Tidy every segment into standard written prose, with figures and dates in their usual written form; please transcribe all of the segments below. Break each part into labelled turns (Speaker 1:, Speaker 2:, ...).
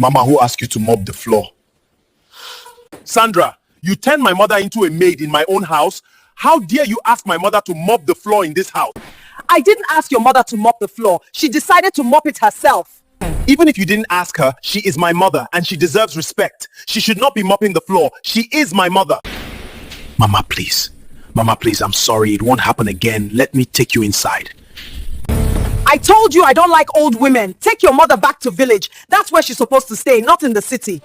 Speaker 1: Mama, who asked you to mop the floor? Sandra, you turned my mother into a maid in my own house. How dare you ask my mother to mop the floor in this house?
Speaker 2: I didn't ask your mother to mop the floor. She decided to mop it herself.
Speaker 1: Even if you didn't ask her, she is my mother and she deserves respect. She should not be mopping the floor. She is my mother. Mama, please. Mama, please, I'm sorry. It won't happen again. Let me take you inside.
Speaker 2: I told you I don't like old women. Take your mother back to village. That's where she's supposed to stay, not in the city.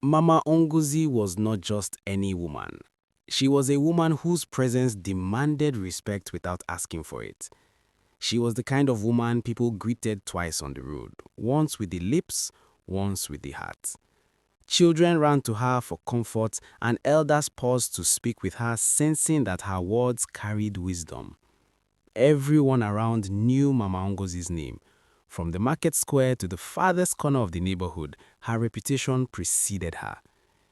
Speaker 3: Mama Ngozi was not just any woman. She was a woman whose presence demanded respect without asking for it. She was the kind of woman people greeted twice on the road, once with the lips, once with the heart. Children ran to her for comfort, and elders paused to speak with her, sensing that her words carried wisdom. Everyone around knew Mama Ngozi's name. From the market square to the farthest corner of the neighborhood, her reputation preceded her.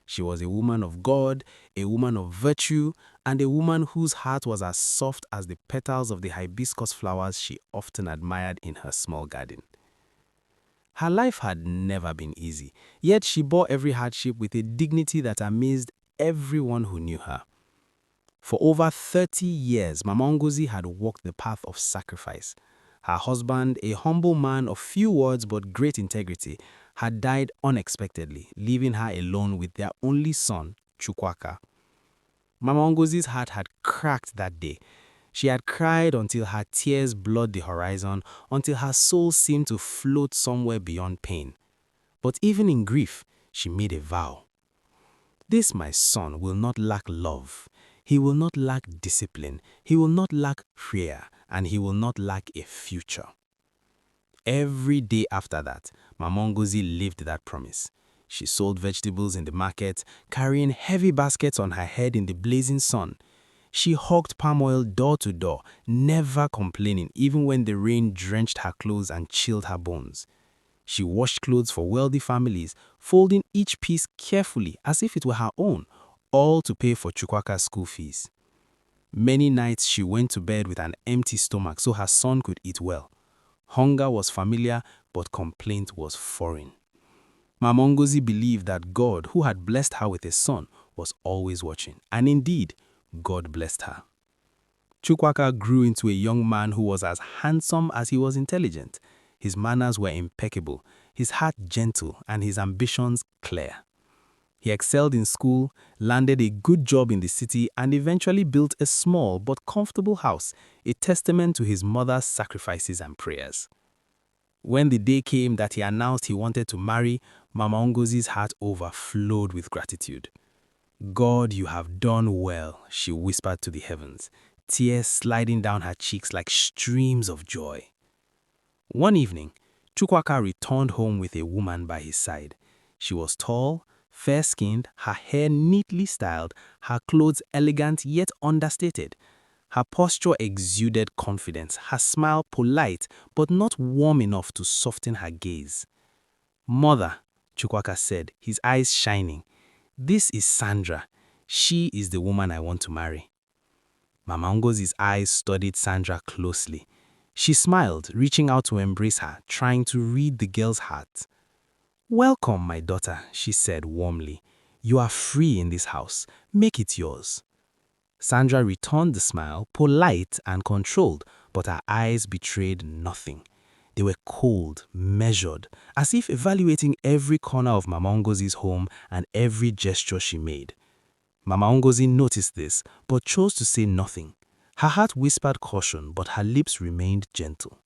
Speaker 3: She was a woman of God, a woman of virtue, and a woman whose heart was as soft as the petals of the hibiscus flowers she often admired in her small garden. Her life had never been easy, yet she bore every hardship with a dignity that amazed everyone who knew her. For over 30 years, Mama Ngozi had walked the path of sacrifice. Her husband, a humble man of few words but great integrity, had died unexpectedly, leaving her alone with their only son, Chukwaka. Mama Ngozi's heart had cracked that day. She had cried until her tears blurred the horizon, until her soul seemed to float somewhere beyond pain. But even in grief, she made a vow. This my son will not lack love. He will not lack discipline. He will not lack prayer. And he will not lack a future. Every day after that, Mama Ngozi lived that promise. She sold vegetables in the market, carrying heavy baskets on her head in the blazing sun. She hawked palm oil door to door, never complaining even when the rain drenched her clothes and chilled her bones. She washed clothes for wealthy families, folding each piece carefully as if it were her own, all to pay for Chukwaka's school fees. Many nights she went to bed with an empty stomach so her son could eat well. Hunger was familiar, but complaint was foreign. Mama Ngozi believed that God, who had blessed her with a son, was always watching. And indeed, God blessed her. Chukwaka grew into a young man who was as handsome as he was intelligent. His manners were impeccable, his heart gentle, and his ambitions clear. He excelled in school, landed a good job in the city, and eventually built a small but comfortable house, a testament to his mother's sacrifices and prayers. When the day came that he announced he wanted to marry, Mama Ngozi's heart overflowed with gratitude. God, you have done well, she whispered to the heavens, tears sliding down her cheeks like streams of joy. One evening, Chukwaka returned home with a woman by his side. She was tall, fair-skinned, her hair neatly styled, her clothes elegant yet understated. Her posture exuded confidence, her smile polite but not warm enough to soften her gaze. "Mother," Chukwaka said, his eyes shining, "this is Sandra. She is the woman I want to marry." Mama Ngozi's eyes studied Sandra closely. She smiled, reaching out to embrace her, trying to read the girl's heart. "Welcome, my daughter," she said warmly. "You are free in this house. Make it yours." Sandra returned the smile, polite and controlled, but her eyes betrayed nothing. They were cold, measured, as if evaluating every corner of Mama Ngozi's home and every gesture she made. Mama Ngozi noticed this, but chose to say nothing. Her heart whispered caution, but her lips remained gentle.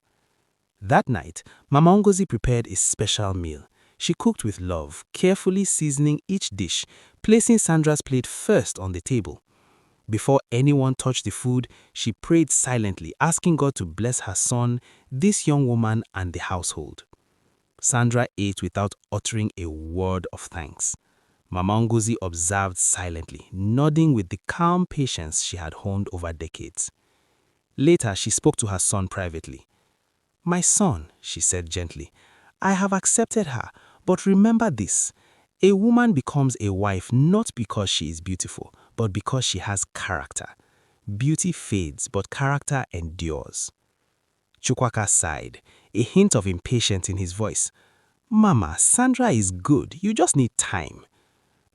Speaker 3: That night, Mama Ngozi prepared a special meal. She cooked with love, carefully seasoning each dish, placing Sandra's plate first on the table. Before anyone touched the food, she prayed silently, asking God to bless her son, this young woman, and the household. Sandra ate without uttering a word of thanks. Mama Ngozi observed silently, nodding with the calm patience she had honed over decades. Later, she spoke to her son privately. "My son," she said gently, "I have accepted her, but remember this. A woman becomes a wife not because she is beautiful, but because she has character. Beauty fades, but character endures. Chukwaka sighed, a hint of impatience in his voice. Mama, Sandra is good. You just need time.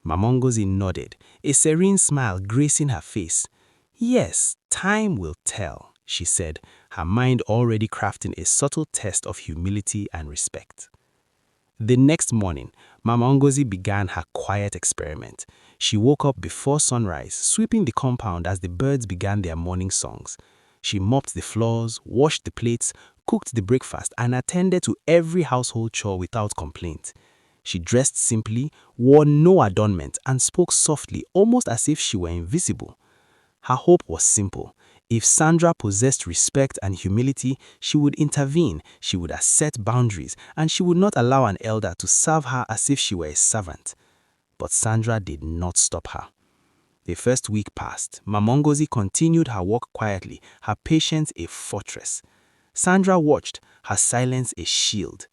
Speaker 3: Mama Ngozi nodded, a serene smile gracing her face. Yes, time will tell, she said, her mind already crafting a subtle test of humility and respect. The next morning, Mama Ngozi began her quiet experiment. She woke up before sunrise, sweeping the compound as the birds began their morning songs. She mopped the floors, washed the plates, cooked the breakfast, and attended to every household chore without complaint. She dressed simply, wore no adornment, and spoke softly, almost as if she were invisible. Her hope was simple. If Sandra possessed respect and humility, she would intervene, she would set boundaries, and she would not allow an elder to serve her as if she were a servant. But Sandra did not stop her. The first week passed. Mama Ngozi continued her work quietly, her patience a fortress. Sandra watched, her silence a shield.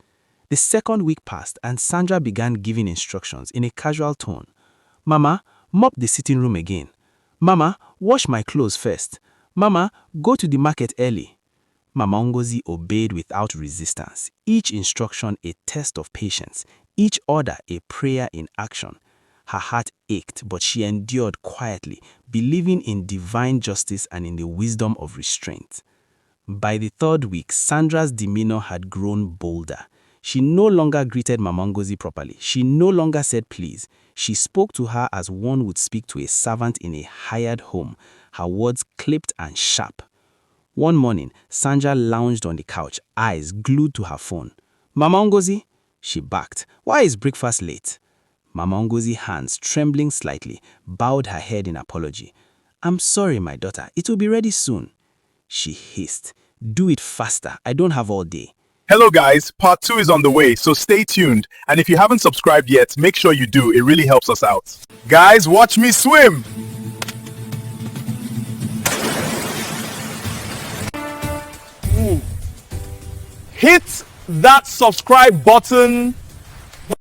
Speaker 3: The second week passed, and Sandra began giving instructions in a casual tone. Mama, mop the sitting room again. Mama, wash my clothes first. Mama, go to the market early. Mama Ngozi obeyed without resistance, each instruction a test of patience, each order a prayer in action. Her heart ached, but she endured quietly, believing in divine justice and in the wisdom of restraint. By the third week, Sandra's demeanor had grown bolder. She no longer greeted Mama Ngozi properly. She no longer said please. She spoke to her as one would speak to a servant in a hired home, her words clipped and sharp. One morning, Sandra lounged on the couch, eyes glued to her phone. Mama Ngozi? She barked. Why is breakfast late? Mama Ngozi's hands, trembling slightly, bowed her head in apology. I'm sorry, my daughter. It will be ready soon. She hissed. Do it faster. I don't have all day.
Speaker 1: Hello guys, part 2 is on the way, so stay tuned. And if you haven't subscribed yet, make sure you do. It really helps us out. Guys, watch me swim! Hit that subscribe button